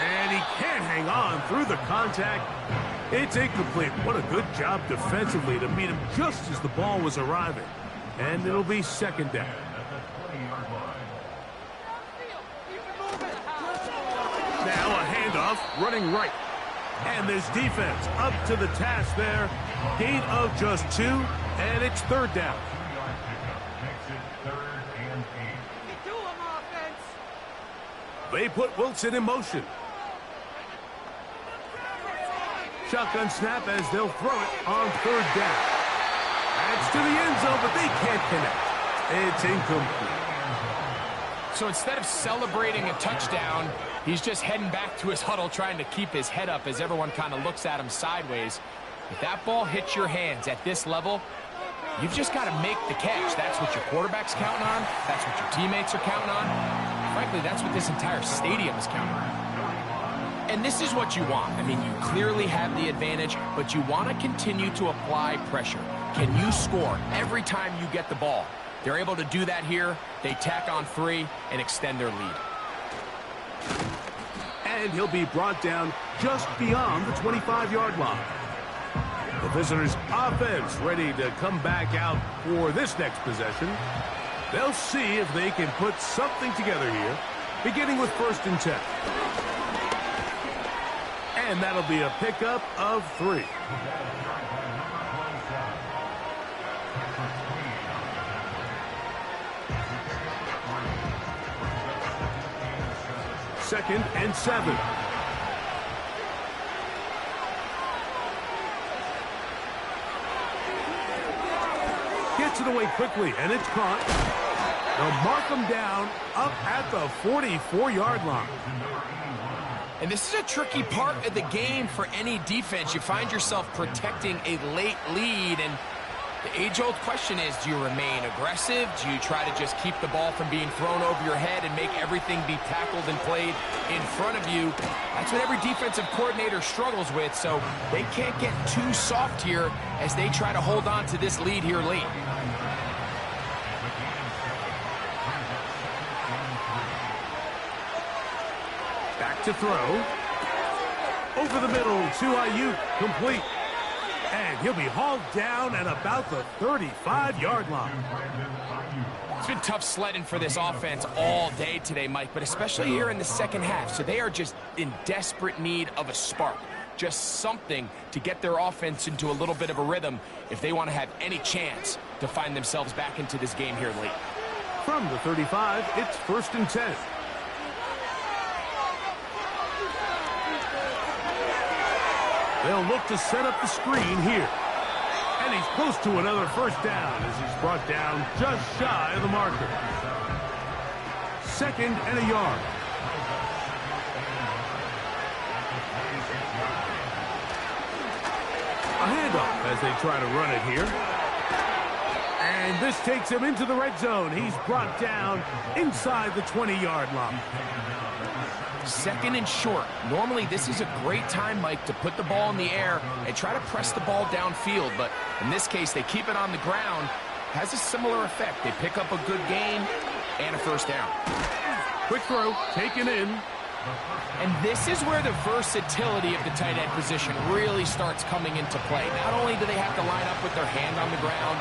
[SPEAKER 2] And he can't hang on through the contact. It's incomplete. What a good job defensively to meet him just as the ball was arriving. And it'll be 2nd down. Now a handoff running right. And this defense up to the task there. Gain of just 2, and it's 3rd down. They put Wilson in motion. Shotgun snap as they'll throw it on 3rd down. That's to the end zone, but they can't connect. It's incomplete.
[SPEAKER 3] So instead of celebrating a touchdown, he's just heading back to his huddle trying to keep his head up as everyone kind of looks at him sideways. If that ball hits your hands at this level, you've just got to make the catch. That's what your quarterback's counting on. That's what your teammates are counting on. Frankly, that's what this entire stadium is counting on. And this is what you want. I mean, you clearly have the advantage, but you want to continue to apply pressure. Can you score every time you get the ball? They're able to do that here. They tack on 3 and extend their lead.
[SPEAKER 2] And he'll be brought down just beyond the 25-yard line. The visitors' offense ready to come back out for this next possession. They'll see if they can put something together here, beginning with 1st and 10. And that'll be a pickup of 3. Second and 7. Gets it away quickly, and it's caught. They'll mark him down up at the 44-yard line.
[SPEAKER 3] And this is a tricky part of the game for any defense. You find yourself protecting a late lead, and the age-old question is, do you remain aggressive? Do you try to just keep the ball from being thrown over your head and make everything be tackled and played in front of you? That's what every defensive coordinator struggles with, so they can't get too soft here as they try to hold on to this lead here late.
[SPEAKER 2] Back to throw. Over the middle to Ayuk, complete. And he'll be hauled down at about the 35-yard line.
[SPEAKER 3] It's been tough sledding for this offense all day today, Mike, but especially here in the second half. So they are just in desperate need of a spark, just something to get their offense into a little bit of a rhythm if they want to have any chance to find themselves back into this game here late.
[SPEAKER 2] From the 35, it's 1st and 10. They'll look to set up the screen here. And he's close to another 1st down as he's brought down just shy of the marker. 2nd and a yard. A handoff as they try to run it here. And this takes him into the red zone. He's brought down inside the 20-yard line.
[SPEAKER 3] 2nd and short. Normally, this is a great time, Mike, to put the ball in the air and try to press the ball downfield. But in this case, they keep it on the ground. Has a similar effect. They pick up a good gain and a first down.
[SPEAKER 2] Quick throw, taken in.
[SPEAKER 3] And this is where the versatility of the tight end position really starts coming into play. Not only do they have to line up with their hand on the ground,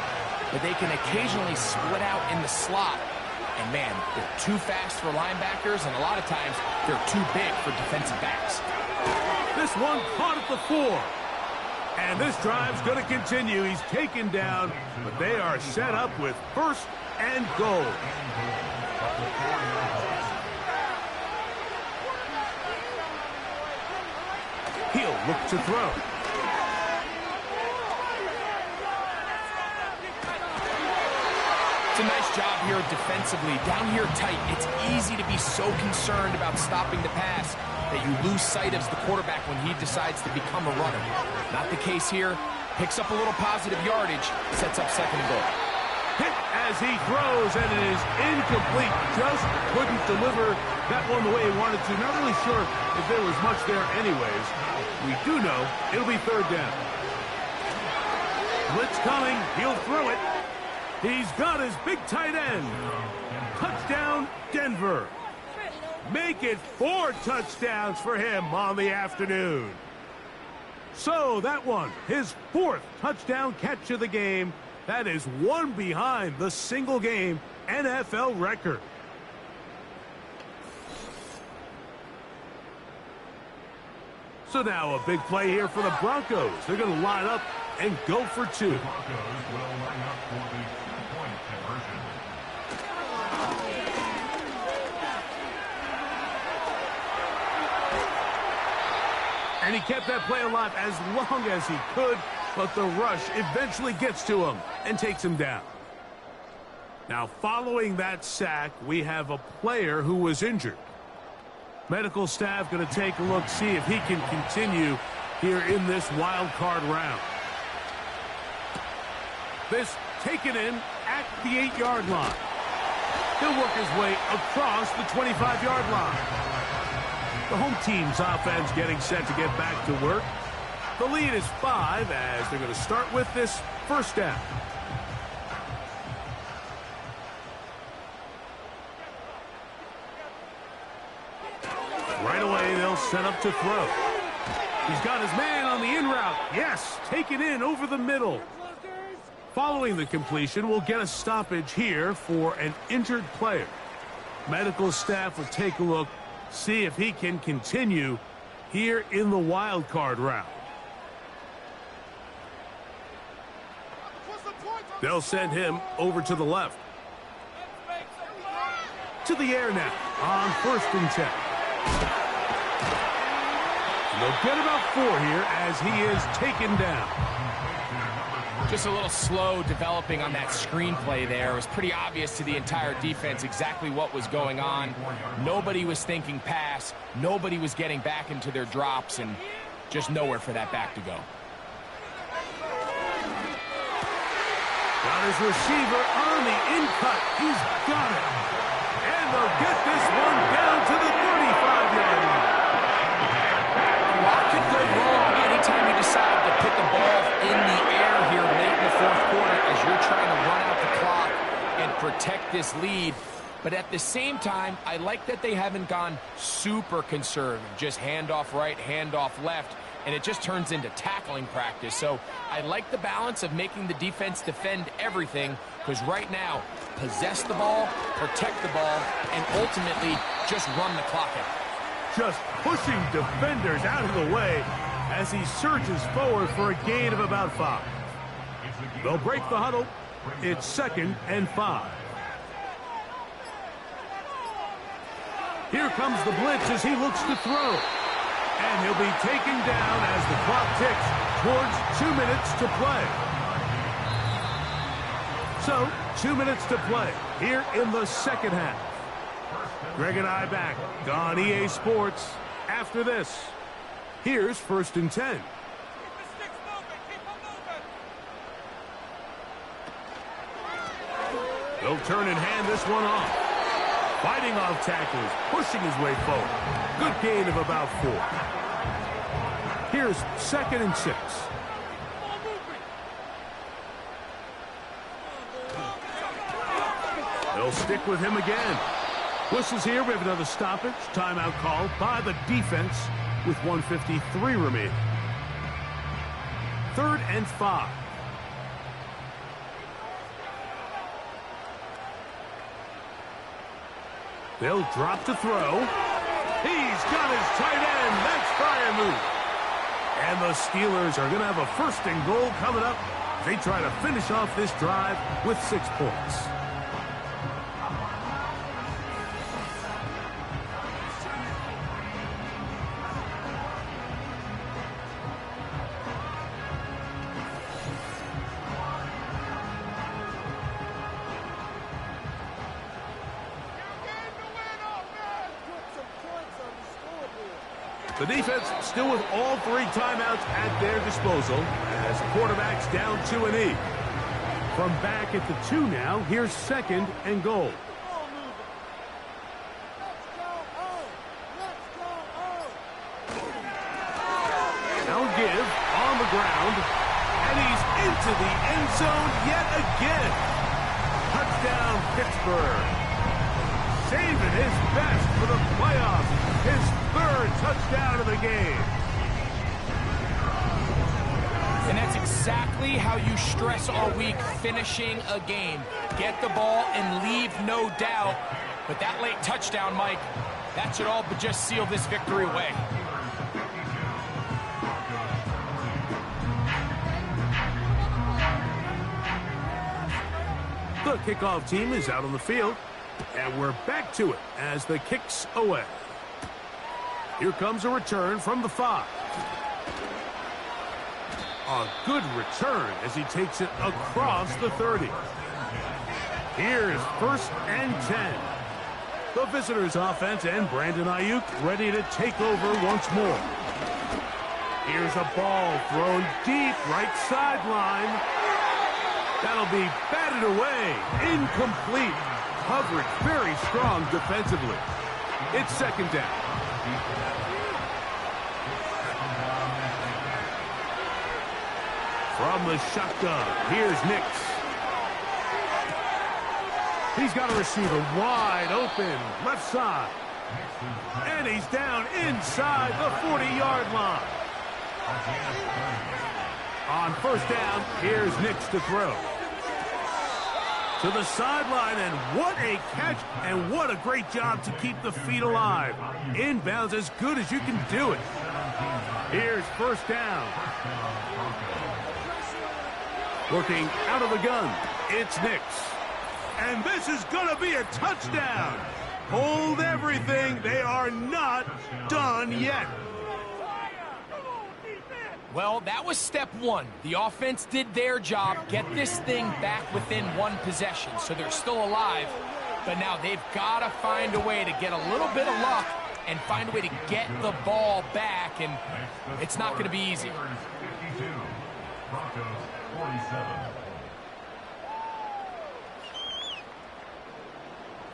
[SPEAKER 3] but they can occasionally split out in the slot. And man, they're too fast for linebackers, and a lot of times they're too big for defensive backs.
[SPEAKER 2] This one caught at the 4. And this drive's going to continue. He's taken down, but they are set up with 1st and goal. He'll look to throw.
[SPEAKER 3] It's a nice job here defensively. Down here tight, it's easy to be so concerned about stopping the pass that you lose sight of the quarterback when he decides to become a runner. Not the case here. Picks up a little positive yardage, sets up 2nd and goal.
[SPEAKER 2] Hit as he throws, and it is incomplete. Just couldn't deliver that one the way he wanted to. Not really sure if there was much there anyways. We do know it'll be 3rd down. Blitz coming. He'll throw it. He's got his big tight end. Touchdown, Denver. Make it 4 touchdowns for him on the afternoon. So that one, his 4th touchdown catch of the game. That is one behind the single-game NFL record. So now a big play here for the Broncos. They're going to line up and go for 2.
[SPEAKER 4] The Broncos will line up for the 2-point conversion.
[SPEAKER 2] And he kept that play alive as long as he could, but the rush eventually gets to him and takes him down. Now, following that sack, we have a player who was injured. Medical staff going to take a look, see if he can continue here in this wild card round. This taken in at the 8-yard line. He'll work his way across the 25-yard line. The home team's offense getting set to get back to work. The lead is 5 as they're going to start with this 1st down. Right away, they'll set up to throw. He's got his man on the in route. Yes, taken in over the middle. Following the completion, we'll get a stoppage here for an injured player. Medical staff will take a look, see if he can continue here in the wild card round. They'll send him over to the left. To the air now on 1st and 10. They'll get about 4 here as he is taken down.
[SPEAKER 3] Just a little slow developing on that screenplay there. It was pretty obvious to the entire defense exactly what was going on. Nobody was thinking pass. Nobody was getting back into their drops, and just nowhere for that back to go.
[SPEAKER 2] Got his receiver on the in-cut. He's got it. And they'll get this one down to the 35-yard line.
[SPEAKER 3] A lot could go wrong anytime you decide to put the ball in the air here late in the 4th quarter as you're trying to run out the clock and protect this lead. But at the same time, I like that they haven't gone super conservative, just handoff right, handoff left, and it just turns into tackling practice. So I like the balance of making the defense defend everything, because right now, possess the ball, protect the ball, and ultimately just run the clock out.
[SPEAKER 2] Just pushing defenders out of the way as he surges forward for a gain of about 5. They'll break the huddle. It's 2nd and 5. Here comes the blitz as he looks to throw. And he'll be taken down as the clock ticks towards 2 minutes to play. So, 2 minutes to play here in the 2nd half. Greg and I back on EA Sports after this. Here's 1st and 10. They'll turn and hand this one off. Fighting off tackles, pushing his way forward. Good gain of about 4. Here's 2nd and 6. They'll stick with him again. Whistles here. We have another stoppage. Timeout called by the defense with 1:53 remaining. 3rd and 5. They'll drop to throw. He's got his tight end. That's fire move. And the Steelers are going to have a 1st and goal coming up. They try to finish off this drive with 6 points. The defense still with all 3 timeouts at their disposal as quarterback's down 2-E. From back at the 2 now, here's 2nd and goal. Now give on the ground, and he's into the end zone yet again. Touchdown, Pittsburgh. Saving his best for the playoffs. His 3rd touchdown of the game.
[SPEAKER 3] And that's exactly how you stress all week, finishing a game. Get the ball and leave no doubt. But that late touchdown, Mike, that should all but just seal this victory away.
[SPEAKER 2] The kickoff team is out on the field. And we're back to it as the kick's away. Here comes a return from the 5. A good return as he takes it across the 30. Here's 1st and 10. The visitors' offense and Brandon Ayuk ready to take over once more. Here's a ball thrown deep right sideline. That'll be batted away. Incomplete. Coverage very strong defensively. It's 2nd down. From the shotgun, here's Nix. He's got a receiver wide open, left side. And he's down inside the 40-yard line. On 1st down, here's Nix to throw. To the sideline, and what a catch, and what a great job to keep the feet alive. Inbounds as good as you can do it. Here's 1st down. Working out of the gun, it's Nix. And this is going to be a touchdown. Hold everything. They are not done yet.
[SPEAKER 3] Well, that was step 1. The offense did their job, get this thing back within 1 possession, so they're still alive. But now they've got to find a way to get a little bit of luck and find a way to get the ball back, and it's not going to be easy.
[SPEAKER 4] Broncos 47.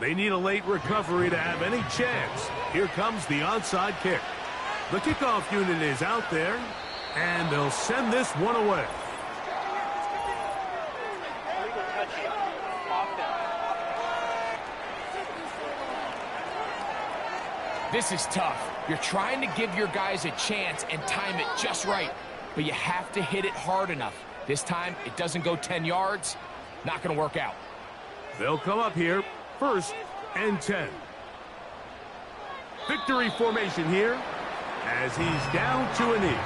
[SPEAKER 2] They need a late recovery to have any chance. Here comes the onside kick. The kickoff unit is out there, and they'll send this one away.
[SPEAKER 3] This is tough. You're trying to give your guys a chance and time it just right, but you have to hit it hard enough. This time, it doesn't go 10 yards. Not going to work out.
[SPEAKER 2] They'll come up here, 1st and 10. Victory formation here as he's down to a knee.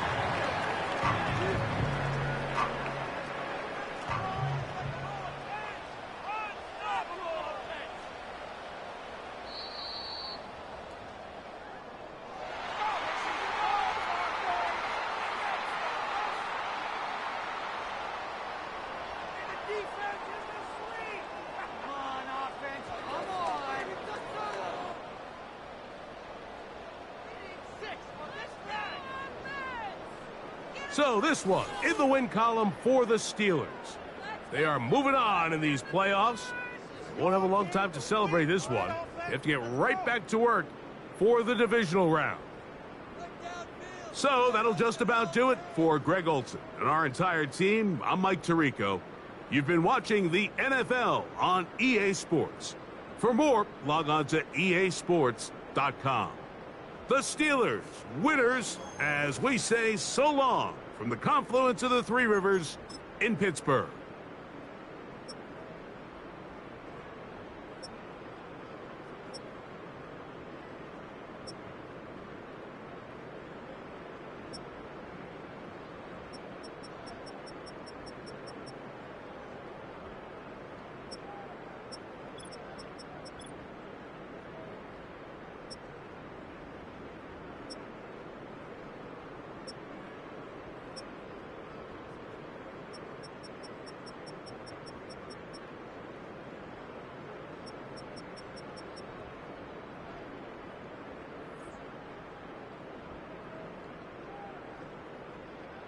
[SPEAKER 2] So this one in the win column for the Steelers. They are moving on in these playoffs. Won't have a long time to celebrate this one. They have to get right back to work for the divisional round. So that'll just about do it for Greg Olson and our entire team. I'm Mike Tirico. You've been watching the NFL on EA Sports. For more, log on to easports.com. The Steelers, winners, as we say so long from the confluence of the Three Rivers in Pittsburgh.